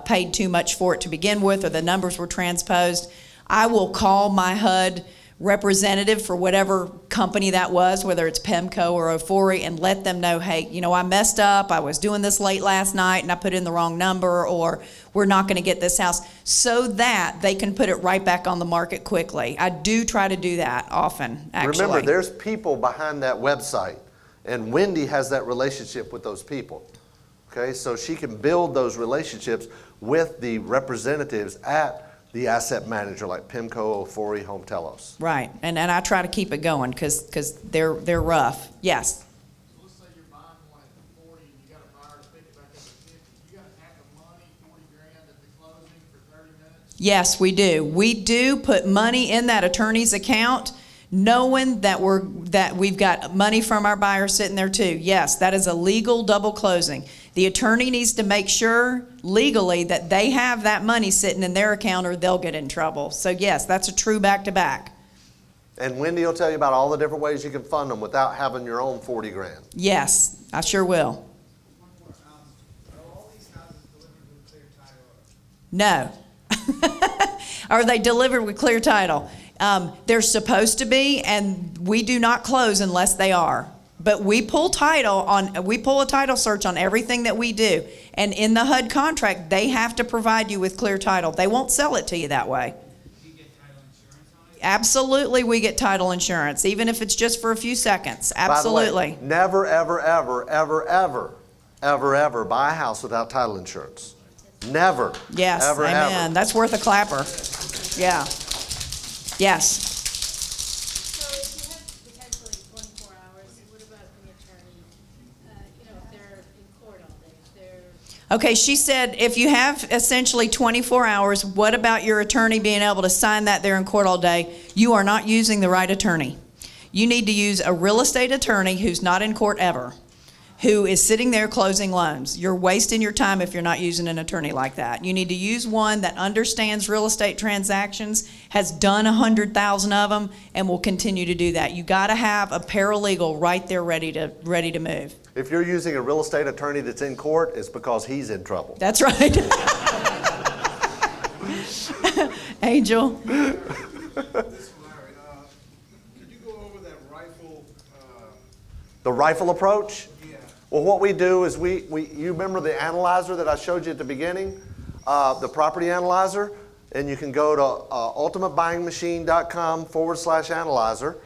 Speaker 3: paid too much for it to begin with, or the numbers were transposed, I will call my HUD representative for whatever company that was, whether it's PEMCO or Ofori, and let them know, hey, I messed up, I was doing this late last night and I put in the wrong number, or we're not going to get this house, so that they can put it right back on the market quickly. I do try to do that often, actually.
Speaker 1: Remember, there's people behind that website, and Wendy has that relationship with those people. Okay, so she can build those relationships with the representatives at the asset manager like PIMCO, Ofori, Home Telos.
Speaker 3: Right, and I try to keep it going because they're rough. Yes.
Speaker 5: So let's say you're buying one at 40 and you got a buyer to pick it back up at 50. You got to have the money, 40 grand at the closing for 30 minutes?
Speaker 3: Yes, we do. We do put money in that attorney's account, knowing that we've got money from our buyer sitting there too. Yes, that is a legal double closing. The attorney needs to make sure legally that they have that money sitting in their account or they'll get in trouble. So yes, that's a true back-to-back.
Speaker 1: And Wendy will tell you about all the different ways you can fund them without having your own 40 grand.
Speaker 3: Yes, I sure will.
Speaker 5: One more. Are all these houses delivered with clear title?
Speaker 3: No. Are they delivered with clear title? They're supposed to be, and we do not close unless they are. But we pull a title search on everything that we do. And in the HUD contract, they have to provide you with clear title. They won't sell it to you that way.
Speaker 5: Do you get title insurance on it?
Speaker 3: Absolutely, we get title insurance, even if it's just for a few seconds. Absolutely.
Speaker 1: By the way, never, ever, ever, ever, ever, ever, ever buy a house without title insurance. Never.
Speaker 3: Yes,
Speaker 1: ever,
Speaker 3: amen.
Speaker 1: ever.
Speaker 3: That's worth a clapper. Yeah. Yes.
Speaker 9: So if you have potentially 24 hours, what about the attorney, if they're in court all day, if they're...
Speaker 3: Okay, she said if you have essentially 24 hours, what about your attorney being able to sign that there in court all day? You are not using the right attorney. You need to use a real estate attorney who's not in court ever, who is sitting there closing loans. You're wasting your time if you're not using an attorney like that. You need to use one that understands real estate transactions, has done 100,000 of them, and will continue to do that. You got to have a paralegal right there ready to move.
Speaker 1: If you're using a real estate attorney that's in court, it's because he's in trouble.
Speaker 3: That's right. Angel.
Speaker 7: This is Larry. Could you go over that rifle?
Speaker 1: The rifle approach?
Speaker 7: Yeah.
Speaker 1: Well, what we do is you remember the analyzer that I showed you at the beginning, the property analyzer, and you can go to ultimatebuyingmachine.com/analyzer,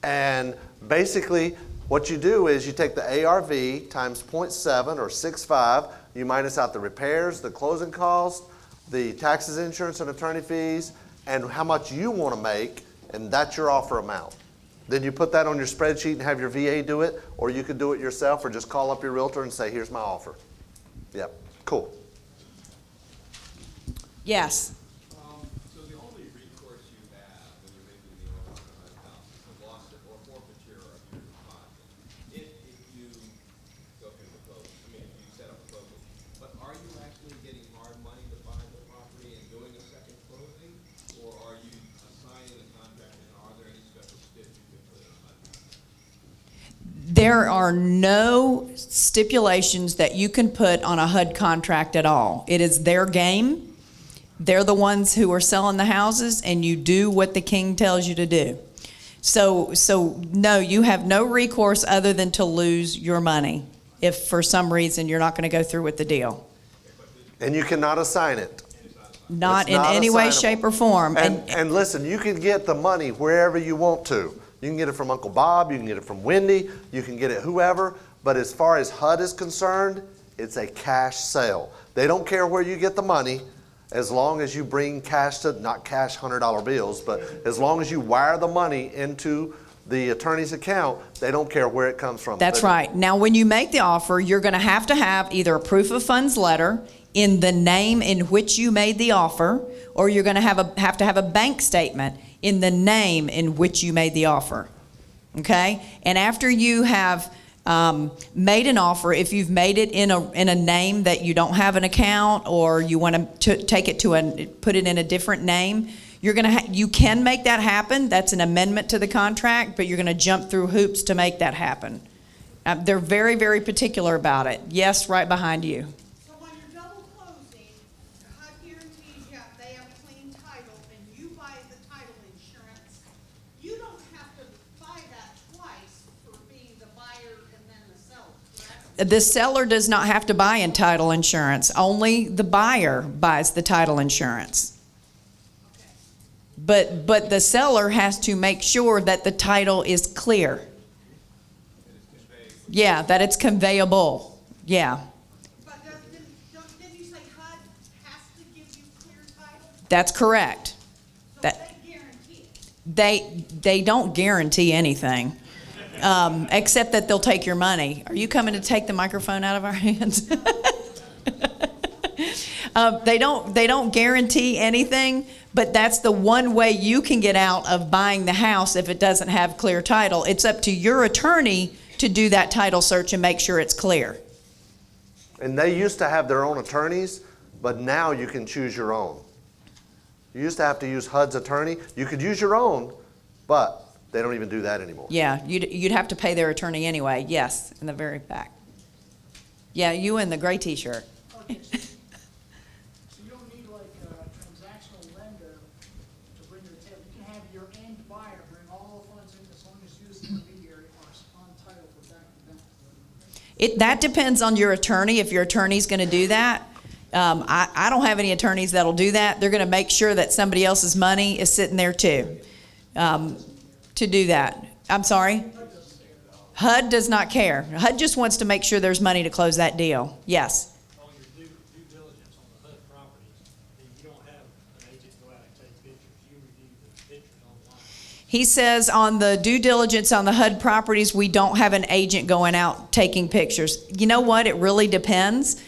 Speaker 1: and basically what you do is you take the ARV times 0.7 or 6.5, you minus out the repairs, the closing costs, the taxes, insurance, and attorney fees, and how much you want to make, and that's your offer amount. Then you put that on your spreadsheet and have your VA do it, or you could do it yourself, or just call up your realtor and say, here's my offer. Yep, cool.
Speaker 3: Yes.
Speaker 4: So the only recourse you have when you're making the offer on a house is the loss or forfeiture of your deposit. If you go through the closing, if you set up a closing. But are you actually getting hard money to buy the property and doing a second closing? Or are you assigning the contract, and are there any special steps you can put in on that?
Speaker 3: There are no stipulations that you can put on a HUD contract at all. It is their game. They're the ones who are selling the houses, and you do what the king tells you to do. So no, you have no recourse other than to lose your money if for some reason you're not going to go through with the deal.
Speaker 1: And you cannot assign it.
Speaker 3: Not
Speaker 1: It's
Speaker 3: in
Speaker 1: not
Speaker 3: any way,
Speaker 1: assignable.
Speaker 3: shape, or form.
Speaker 1: And listen, you can get the money wherever you want to. You can get it from Uncle Bob, you can get it from Wendy, you can get it whoever, but as far as HUD is concerned, it's a cash sale. They don't care where you get the money, as long as you bring cash to, not cash $100 bills, but as long as you wire the money into the attorney's account, they don't care where it comes from.
Speaker 3: That's right. Now, when you make the offer, you're going to have either a proof of funds letter in the name in which you made the offer, or you're going to have to have a bank statement in the name in which you made the offer. Okay? And after you have made an offer, if you've made it in a name that you don't have an account, or you want to take it put it in a different name, you can make that happen. That's an amendment to the contract, but you're going to jump through hoops to make that happen. They're very, very particular about it. Yes, right behind you.
Speaker 6: So when you're double closing, HUD guarantees you they have clean title and you buy the title insurance,
Speaker 3: The seller does not have to buy in title insurance. Only the buyer buys the title insurance. But the seller has to make sure that the title is clear. Yeah, that it's conveyable. Yeah,
Speaker 6: But didn't you say HUD has to give you clear title?
Speaker 3: that's correct.
Speaker 6: So
Speaker 3: That
Speaker 6: they guarantee it.
Speaker 3: they don't guarantee anything, except that they'll take your money. Are you coming to take the microphone out of our hands? They don't guarantee anything, but that's the one way you can get out of buying the house if it doesn't have clear title. It's up to your attorney to do that title search and make sure it's clear.
Speaker 1: And they used to have their own attorneys, but now you can choose your own. You used to have to use HUD's attorney. You could use your own, but they don't even do that anymore.
Speaker 3: Yeah, you'd have to pay their attorney anyway. Yes, in the very back. Yeah, you in the gray T-shirt.
Speaker 5: Okay, so you don't need like a transactional lender to bring your title. You can have your end buyer bring all the funds in as long as you as the intermediary are on title for back to back.
Speaker 3: That depends on your attorney, if your attorney's going to do that. I don't have any attorneys that'll do that. They're going to make sure that somebody else's money is sitting there too, to do that. I'm sorry? HUD does not care. HUD just wants to make sure there's money to close that deal. Yes?
Speaker 5: On your due diligence on the HUD properties, you don't have an agent go out and take pictures. You review the pictures online.
Speaker 3: He says on the due diligence on the HUD properties, we don't have an agent going out taking pictures. You know what? It really depends.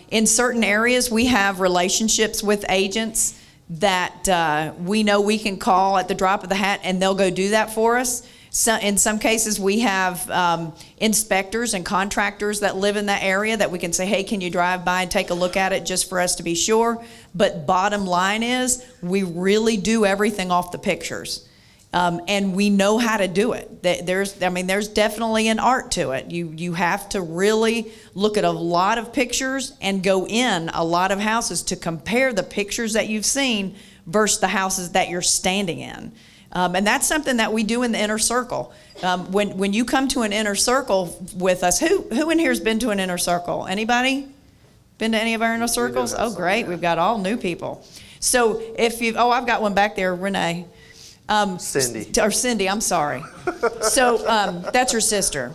Speaker 3: In certain areas, we have relationships with agents that we know we can call at the drop of the hat, and they'll go do that for us. So in some cases, we have inspectors and contractors that live in that area that we can say, hey, can you drive by and take a look at it just for us to be sure? But bottom line is, we really do everything off the pictures. And we know how to do it. There's definitely an art to it. You have to really look at a lot of pictures and go in a lot of houses to compare the pictures that you've seen versus the houses that you're standing in. And that's something that we do in the inner circle. When you come to an inner circle with us, who in here has been to an inner circle? Anybody? Been to any of our inner circles? Oh, great. We've got all new people. So I've got one back there, Renee. Cindy, I'm sorry. So that's her sister.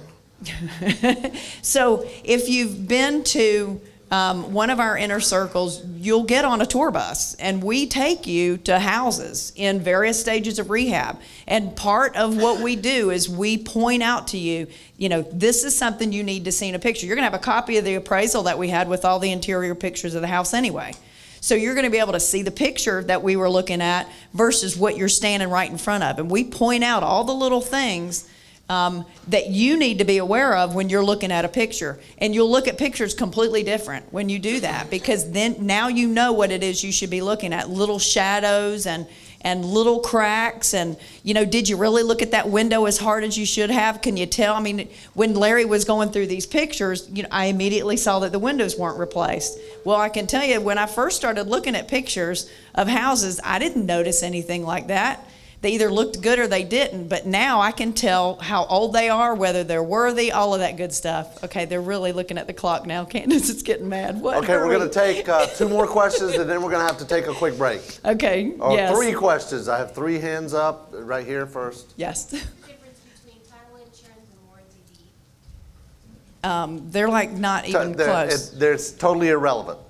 Speaker 3: So if you've been to one of our inner circles, you'll get on a tour bus, and we take you to houses in various stages of rehab. And part of what we do is we point out to you, this is something you need to see in a picture. You're going to have a copy of the appraisal that we had with all the interior pictures of the house anyway. So you're going to be able to see the picture that we were looking at versus what you're standing right in front of. And we point out all the little things that you need to be aware of when you're looking at a picture. And you'll look at pictures completely different when you do that, because then now you know what it is you should be looking at. Little shadows and little cracks, and did you really look at that window as hard as you should have? Can you tell? When Larry was going through these pictures, I immediately saw that the windows weren't replaced. Well, I can tell you, when I first started looking at pictures of houses, I didn't notice anything like that. They either looked good or they didn't, but now I can tell how old they are, whether they're worthy, all of that good stuff. Okay, they're really looking at the clock now. Candace is getting mad. What?
Speaker 1: Okay, we're going to take 2 more questions, and then we're going to have to take a quick break.
Speaker 3: Okay,
Speaker 1: Or
Speaker 3: yes.
Speaker 1: 3 questions. I have 3 hands up right here first.
Speaker 3: Yes.
Speaker 10: Difference between title insurance and warranty deed?
Speaker 3: They're like not even close.
Speaker 1: It's totally irrelevant.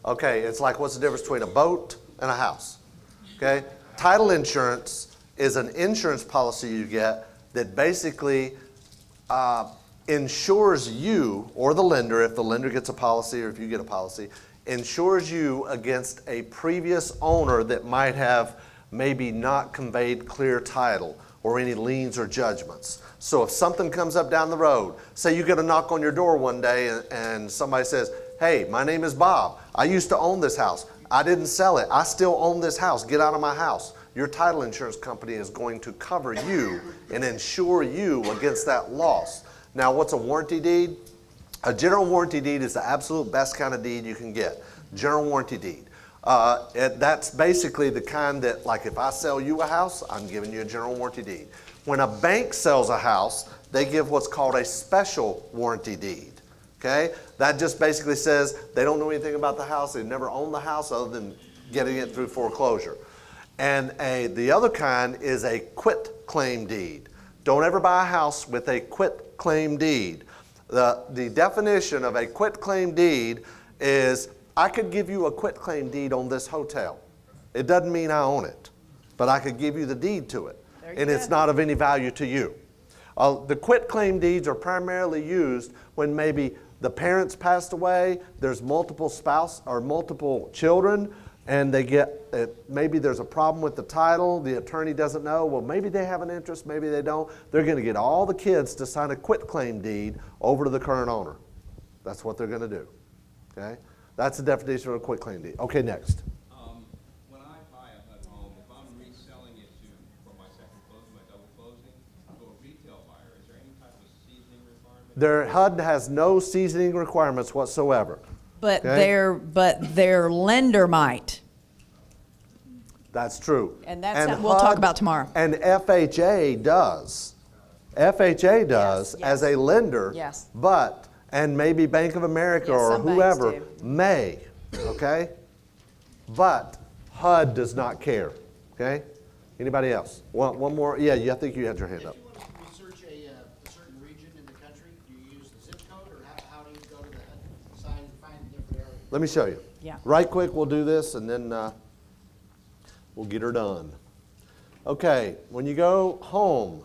Speaker 1: Okay, it's like, what's the difference between a boat and a house? Okay? Title insurance is an insurance policy you get that basically insures you, or the lender, if the lender gets a policy or if you get a policy, insures you against a previous owner that might have maybe not conveyed clear title or any liens or judgments. So if something comes up down the road, say you get a knock on your door one day and somebody says, hey, my name is Bob. I used to own this house. I didn't sell it. I still own this house. Get out of my house. Your title insurance company is going to cover you and insure you against that loss. Now, what's a warranty deed? A general warranty deed is the absolute best kind of deed you can get. General warranty deed. That's basically the kind that, like, if I sell you a house, I'm giving you a general warranty deed. When a bank sells a house, they give what's called a special warranty deed. Okay? That just basically says they don't know anything about the house. They've never owned the house other than getting it through foreclosure. And the other kind is a quit claim deed. Don't ever buy a house with a quit claim deed. The definition of a quit claim deed is I could give you a quit claim deed on this hotel. It doesn't mean I own it, but I could give you the deed to it. And it's not of any value to you. The quit claim deeds are primarily used when maybe the parents passed away, there's multiple spouse or multiple children, and they get, maybe there's a problem with the title, the attorney doesn't know, well, maybe they have an interest, maybe they don't. They're going to get all the kids to sign a quit claim deed over to the current owner. That's what they're going to do. Okay? That's the definition of a quit claim deed. Okay, next.
Speaker 4: When I buy a HUD home, if I'm reselling it for my second closing, my double closing, to a retail buyer, is there any type of seasoning requirement?
Speaker 1: HUD has no seasoning requirements whatsoever.
Speaker 3: But
Speaker 1: Okay.
Speaker 3: their lender might.
Speaker 1: That's true.
Speaker 3: And that's something we'll talk about tomorrow.
Speaker 1: And FHA does. FHA does
Speaker 3: Yes,
Speaker 1: as
Speaker 3: yes.
Speaker 1: a lender.
Speaker 3: Yes.
Speaker 1: But, and maybe Bank of America
Speaker 3: Yes,
Speaker 1: or
Speaker 3: some banks
Speaker 1: whoever
Speaker 3: do.
Speaker 1: may, okay? But HUD does not care, okay? Anybody else? One more? Yeah, I think you had your hand up.
Speaker 8: If you want to research a certain region in the country, do you use the zip code, or how do you go to the HUD site and find different areas?
Speaker 1: Let me show you.
Speaker 3: Yeah.
Speaker 1: Right quick, we'll do this and then we'll get her done. Okay, when you go home,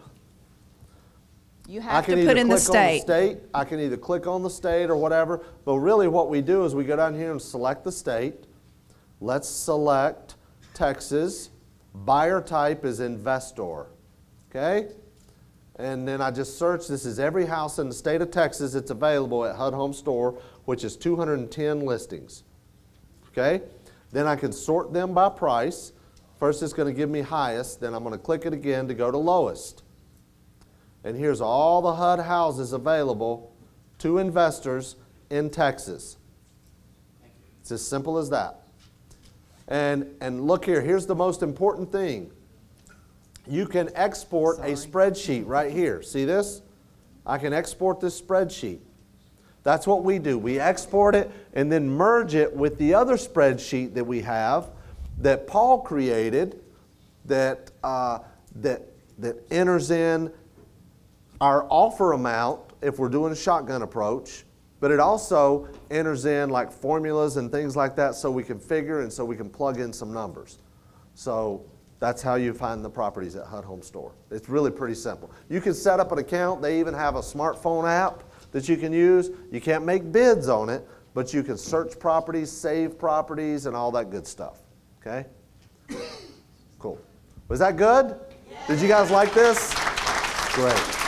Speaker 3: You
Speaker 1: I
Speaker 3: have
Speaker 1: can
Speaker 3: to
Speaker 1: either
Speaker 3: put in the
Speaker 1: click on the
Speaker 3: state.
Speaker 1: state, I can either click on the state or whatever, but really what we do is we go down here and select the state. Let's select Texas. Buyer type is investor, okay? And then I just search, this is every house in the state of Texas. It's available at HUD Home Store, which is 210 listings, okay? Then I can sort them by price. First it's going to give me highest, then I'm going to click it again to go to lowest. And here's all the HUD houses available to investors in Texas. It's as simple as that. And look here, here's the most important thing. You can export a spreadsheet right here. See this? I can export this spreadsheet. That's what we do. We export it and then merge it with the other spreadsheet that we have that Paul created that enters in our offer amount if we're doing a shotgun approach, but it also enters in like formulas and things like that so we can figure and so we can plug in some numbers. So that's how you find the properties at HUD Home Store. It's really pretty simple. You can set up an account. They even have a smartphone app that you can use. You can't make bids on it, but you can search properties, save properties, and all that good stuff. Okay? Cool. Was that good? Did you guys like this? Great.